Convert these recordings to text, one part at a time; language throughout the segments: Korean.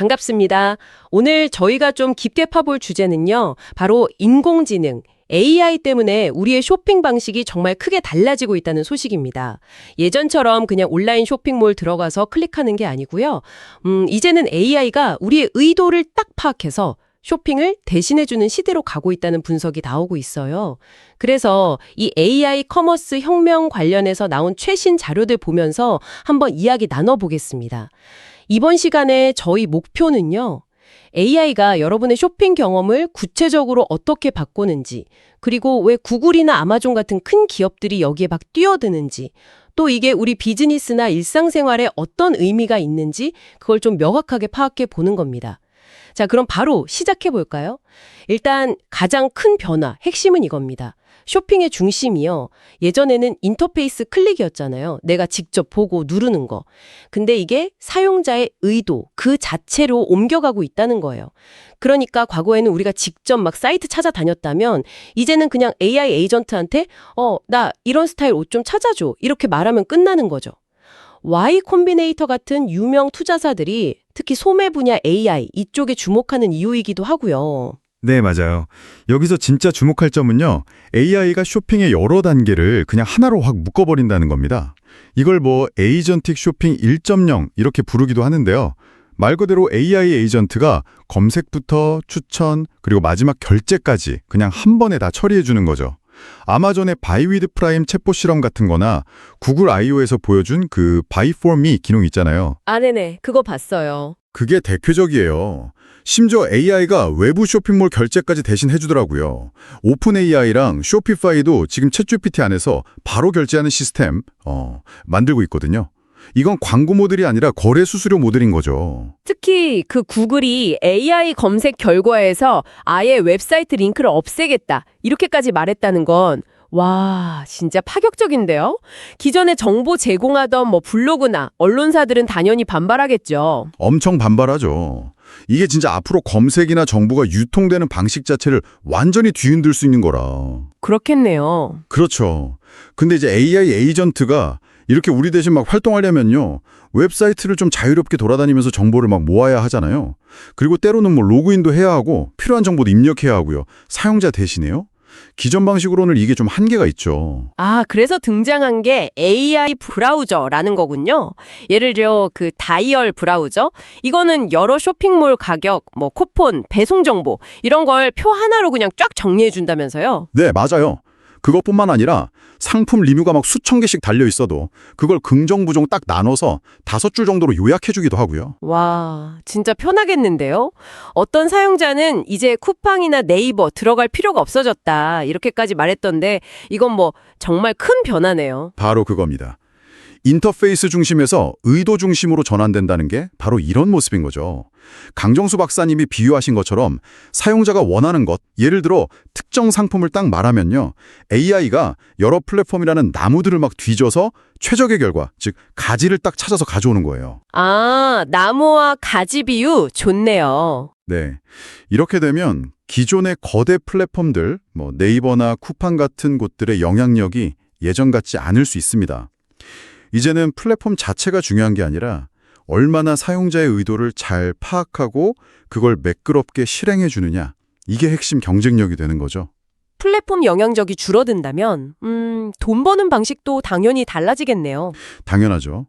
반갑습니다. 오늘 저희가 좀 깊게 파볼 주제는요. 바로 인공지능, AI 때문에 우리의 쇼핑 방식이 정말 크게 달라지고 있다는 소식입니다. 예전처럼 그냥 온라인 쇼핑몰 들어가서 클릭하는 게 아니고요. 이제는 AI가 우리의 의도를 딱 파악해서 쇼핑을 대신해주는 시대로 가고 있다는 분석이 나오고 있어요. 그래서 이 AI 커머스 혁명 관련해서 나온 최신 자료들 보면서 한번 이야기 나눠보겠습니다. 이번 시간에 저희 목표는요. AI가 여러분의 쇼핑 경험을 구체적으로 어떻게 바꾸는지, 그리고 왜 구글이나 아마존 같은 큰 기업들이 여기에 막 뛰어드는지, 또 이게 우리 비즈니스나 일상생활에 어떤 의미가 있는지 그걸 좀 명확하게 파악해 보는 겁니다. 자, 그럼 바로 시작해 볼까요? 일단 가장 큰 변화, 핵심은 이겁니다. 쇼핑의 중심이요. 예전에는 인터페이스 클릭이었잖아요. 내가 직접 보고 누르는 거. 근데 이게 사용자의 의도, 그 자체로 옮겨가고 있다는 거예요. 그러니까 과거에는 우리가 직접 막 사이트 찾아다녔다면 이제는 그냥 AI 에이전트한테 나 이런 스타일 옷 좀 찾아줘. 이렇게 말하면 끝나는 거죠. Y 콤비네이터 같은 유명 투자사들이 특히 소매 분야 AI 이쪽에 주목하는 이유이기도 하고요. 네, 맞아요. 여기서 진짜 주목할 점은요. AI가 쇼핑의 여러 단계를 그냥 하나로 확 묶어버린다는 겁니다. 이걸 에이전틱 쇼핑 1.0 이렇게 부르기도 하는데요. 말 그대로 AI 에이전트가 검색부터 추천 그리고 마지막 결제까지 그냥 한 번에 다 처리해 주는 거죠. 아마존의 바이 위드 프라임 챗봇 실험 같은 거나 구글 I/O에서 보여준 그 Buy for Me 기능 있잖아요. 네네. 그거 봤어요. 그게 대표적이에요. 심지어 AI가 외부 쇼핑몰 결제까지 대신 해주더라고요. 오픈 AI랑 쇼피파이도 지금 챗GPT 안에서 바로 결제하는 시스템 만들고 있거든요. 이건 광고 모델이 아니라 거래 수수료 모델인 거죠. 특히 그 구글이 AI 검색 결과에서 아예 웹사이트 링크를 없애겠다. 이렇게까지 말했다는 건 와, 진짜 파격적인데요? 기존에 정보 제공하던 블로그나 언론사들은 당연히 반발하겠죠. 엄청 반발하죠. 이게 진짜 앞으로 검색이나 정보가 유통되는 방식 자체를 완전히 뒤흔들 수 있는 거라. 그렇겠네요. 그렇죠. 근데 이제 AI 에이전트가 이렇게 우리 대신 막 활동하려면요. 웹사이트를 좀 자유롭게 돌아다니면서 정보를 막 모아야 하잖아요. 그리고 때로는 로그인도 해야 하고 필요한 정보도 입력해야 하고요. 사용자 대신에요. 기존 방식으로는 이게 좀 한계가 있죠. 그래서 등장한 게 AI 브라우저라는 거군요. 예를 들어 그 다이얼 브라우저. 이거는 여러 쇼핑몰 가격, 쿠폰, 배송 정보 이런 걸 표 하나로 그냥 쫙 정리해 준다면서요. 네, 맞아요. 그것뿐만 아니라 상품 리뷰가 막 수천 개씩 달려 있어도 그걸 긍정, 부정 딱 나눠서 5줄 정도로 요약해주기도 하고요. 와, 진짜 편하겠는데요? 어떤 사용자는 이제 쿠팡이나 네이버 들어갈 필요가 없어졌다. 이렇게까지 말했던데 이건 정말 큰 변화네요. 바로 그겁니다. 인터페이스 중심에서 의도 중심으로 전환된다는 게 바로 이런 모습인 거죠. 강정수 박사님이 비유하신 것처럼 사용자가 원하는 것, 예를 들어 특정 상품을 딱 말하면요. AI가 여러 플랫폼이라는 나무들을 막 뒤져서 최적의 결과, 즉 가지를 딱 찾아서 가져오는 거예요. 나무와 가지 비유 좋네요. 네, 이렇게 되면 기존의 거대 플랫폼들, 네이버나 쿠팡 같은 곳들의 영향력이 예전 같지 않을 수 있습니다. 이제는 플랫폼 자체가 중요한 게 아니라 얼마나 사용자의 의도를 잘 파악하고 그걸 매끄럽게 실행해 주느냐. 이게 핵심 경쟁력이 되는 거죠. 플랫폼 영향력이 줄어든다면 돈 버는 방식도 당연히 달라지겠네요. 당연하죠.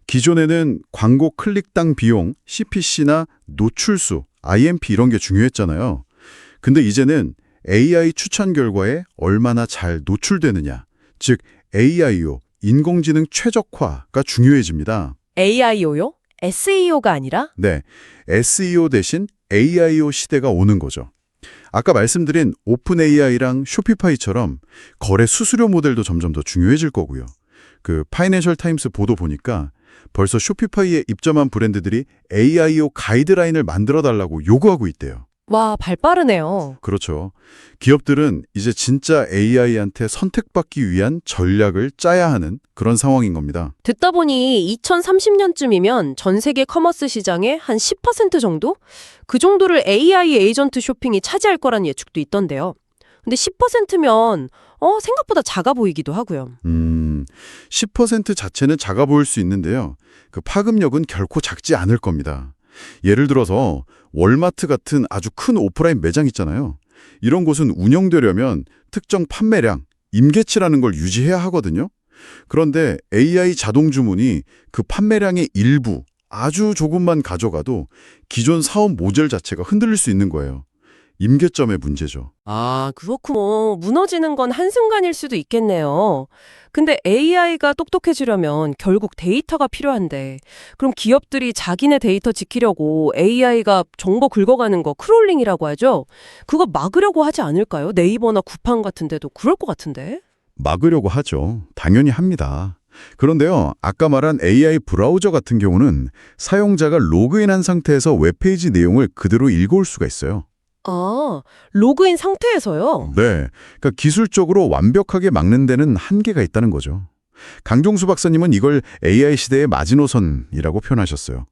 기존에는 광고 클릭당 비용, CPC나 노출수, IMP 이런 게 중요했잖아요. 근데 이제는 AI 추천 결과에 얼마나 잘 노출되느냐. 즉 AIO, 인공지능 최적화가 중요해집니다. AIO요? SEO가 아니라? 네, SEO 대신 AIO 시대가 오는 거죠. 아까 말씀드린 오픈 AI랑 쇼피파이처럼 거래 수수료 모델도 점점 더 중요해질 거고요. 그 파이낸셜 타임스 보도 보니까 벌써 쇼피파이에 입점한 브랜드들이 AIO 가이드라인을 만들어달라고 요구하고 있대요. 와, 발 빠르네요. 그렇죠. 기업들은 이제 진짜 AI한테 선택받기 위한 전략을 짜야 하는 그런 상황인 겁니다. 듣다 보니 2030년쯤이면 전 세계 커머스 시장의 한 10% 정도? 그 정도를 AI 에이전트 쇼핑이 차지할 거란 예측도 있던데요. 근데 10%면 생각보다 작아 보이기도 하고요. 10% 자체는 작아 보일 수 있는데요. 그 파급력은 결코 작지 않을 겁니다. 예를 들어서 월마트 같은 아주 큰 오프라인 매장 있잖아요. 이런 곳은 운영되려면 특정 판매량, 임계치라는 걸 유지해야 하거든요. 그런데 AI 자동 주문이 그 판매량의 일부, 아주 조금만 가져가도 기존 사업 모델 자체가 흔들릴 수 있는 거예요. 임계점의 문제죠. 아, 그렇구먼. 무너지는 건 한순간일 수도 있겠네요. 근데 AI가 똑똑해지려면 결국 데이터가 필요한데, 그럼 기업들이 자기네 데이터 지키려고 AI가 정보 긁어가는 거 크롤링이라고 하죠? 그거 막으려고 하지 않을까요? 네이버나 쿠팡 같은 데도 그럴 것 같은데? 막으려고 하죠. 당연히 합니다. 그런데요, 아까 말한 AI 브라우저 같은 경우는 사용자가 로그인한 상태에서 웹페이지 내용을 그대로 읽어올 수가 있어요. 아, 로그인 상태에서요? 네, 그러니까 기술적으로 완벽하게 막는 데는 한계가 있다는 거죠. 강종수 박사님은 이걸 AI 시대의 마지노선이라고 표현하셨어요.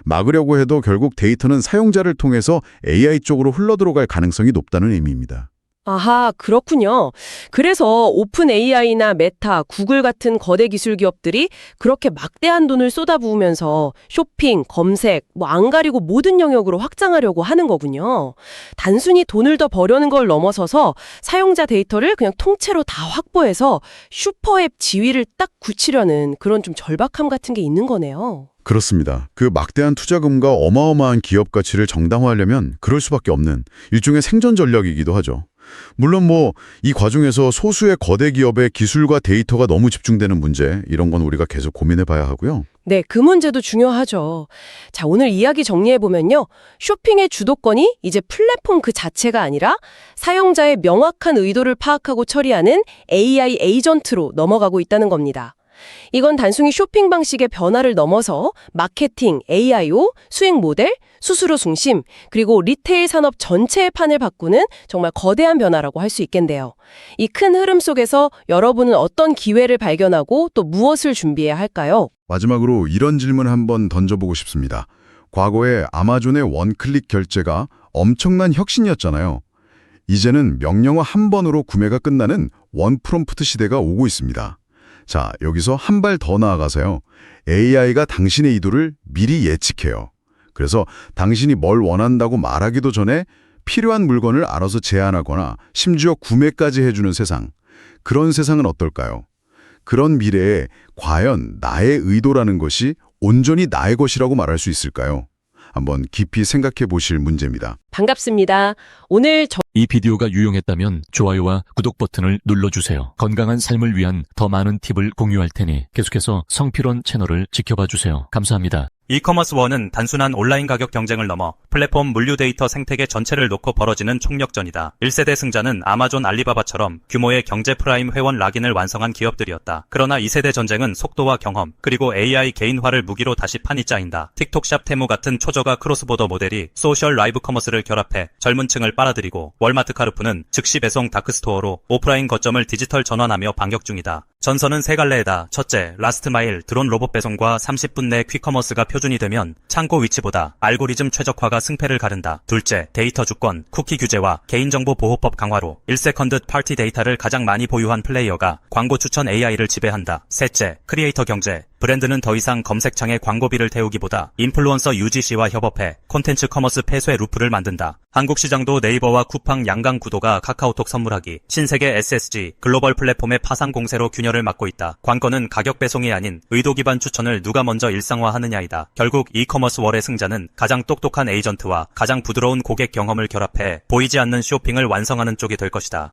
막으려고 해도 결국 데이터는 사용자를 통해서 AI 쪽으로 흘러들어갈 가능성이 높다는 의미입니다. 아하, 그렇군요. 그래서 오픈 AI나 메타, 구글 같은 거대 기술 기업들이 그렇게 막대한 돈을 쏟아부으면서 쇼핑, 검색, 안 가리고 모든 영역으로 확장하려고 하는 거군요. 단순히 돈을 더 버려는 걸 넘어서서 사용자 데이터를 그냥 통째로 다 확보해서 슈퍼앱 지위를 딱 굳히려는 그런 좀 절박함 같은 게 있는 거네요. 그렇습니다. 그 막대한 투자금과 어마어마한 기업 가치를 정당화하려면 그럴 수밖에 없는 일종의 생존 전략이기도 하죠. 물론 이 과정에서 소수의 거대 기업의 기술과 데이터가 너무 집중되는 문제, 이런 건 우리가 계속 고민해 봐야 하고요. 네, 그 문제도 중요하죠. 자, 오늘 이야기 정리해보면요. 쇼핑의 주도권이 이제 플랫폼 그 자체가 아니라 사용자의 명확한 의도를 파악하고 처리하는 AI 에이전트로 넘어가고 있다는 겁니다. 이건 단순히 쇼핑 방식의 변화를 넘어서 마케팅, AIO, 수익 모델, 수수료 중심, 그리고 리테일 산업 전체의 판을 바꾸는 정말 거대한 변화라고 할 수 있겠네요. 이 큰 흐름 속에서 여러분은 어떤 기회를 발견하고 또 무엇을 준비해야 할까요? 마지막으로 이런 질문 한번 던져보고 싶습니다. 과거에 아마존의 원클릭 결제가 엄청난 혁신이었잖아요. 이제는 명령어 한 번으로 구매가 끝나는 원 프롬프트 시대가 오고 있습니다. 자, 여기서 한 발 더 나아가서요. AI가 당신의 의도를 미리 예측해요. 그래서 당신이 뭘 원한다고 말하기도 전에 필요한 물건을 알아서 제안하거나 심지어 구매까지 해주는 세상. 그런 세상은 어떨까요? 그런 미래에 과연 나의 의도라는 것이 온전히 나의 것이라고 말할 수 있을까요? 한번 깊이 생각해 보실 문제입니다. 반갑습니다. 오늘 이 비디오가 유용했다면 좋아요와 구독 버튼을 눌러주세요. 건강한 삶을 위한 더 많은 팁을 공유할 테니 계속해서 성필원 채널을 지켜봐 주세요. 감사합니다. 이커머스원은 단순한 온라인 가격 경쟁을 넘어 플랫폼 물류 데이터 생태계 전체를 놓고 벌어지는 총력전이다. 1세대 승자는 아마존 알리바바처럼 규모의 경제 프라임 회원 락인을 완성한 기업들이었다. 그러나 2세대 전쟁은 속도와 경험, 그리고 AI 개인화를 무기로 다시 판이 짜인다. 틱톡샵 테무 같은 초저가 크로스보더 모델이 소셜 라이브 커머스를 결합해 젊은 층을 빨아들이고 월마트 카르푸는 즉시 배송 다크스토어로 오프라인 거점을 디지털 전환하며 반격 중이다. 전선은 세 갈래에다 첫째, 라스트 마일 드론 로봇 배송과 30분 내 퀵커머스가 표준이 되면 창고 위치보다 알고리즘 최적화가 승패를 가른다. 둘째, 데이터 주권, 쿠키 규제와 개인정보 보호법 강화로 1세컨드 파티 데이터를 가장 많이 보유한 플레이어가 광고 추천 AI를 지배한다. 셋째, 크리에이터 경제. 브랜드는 더 이상 검색창에 광고비를 태우기보다 인플루언서 UGC와 협업해 콘텐츠 커머스 폐쇄 루프를 만든다. 한국 시장도 네이버와 쿠팡 양강 구도가 카카오톡 선물하기, 신세계 SSG, 글로벌 플랫폼의 파상 공세로 균열을 막고 있다. 관건은 가격 배송이 아닌 의도 기반 추천을 누가 먼저 일상화하느냐이다. 결국 이커머스 월의 승자는 가장 똑똑한 에이전트와 가장 부드러운 고객 경험을 결합해 보이지 않는 쇼핑을 완성하는 쪽이 될 것이다.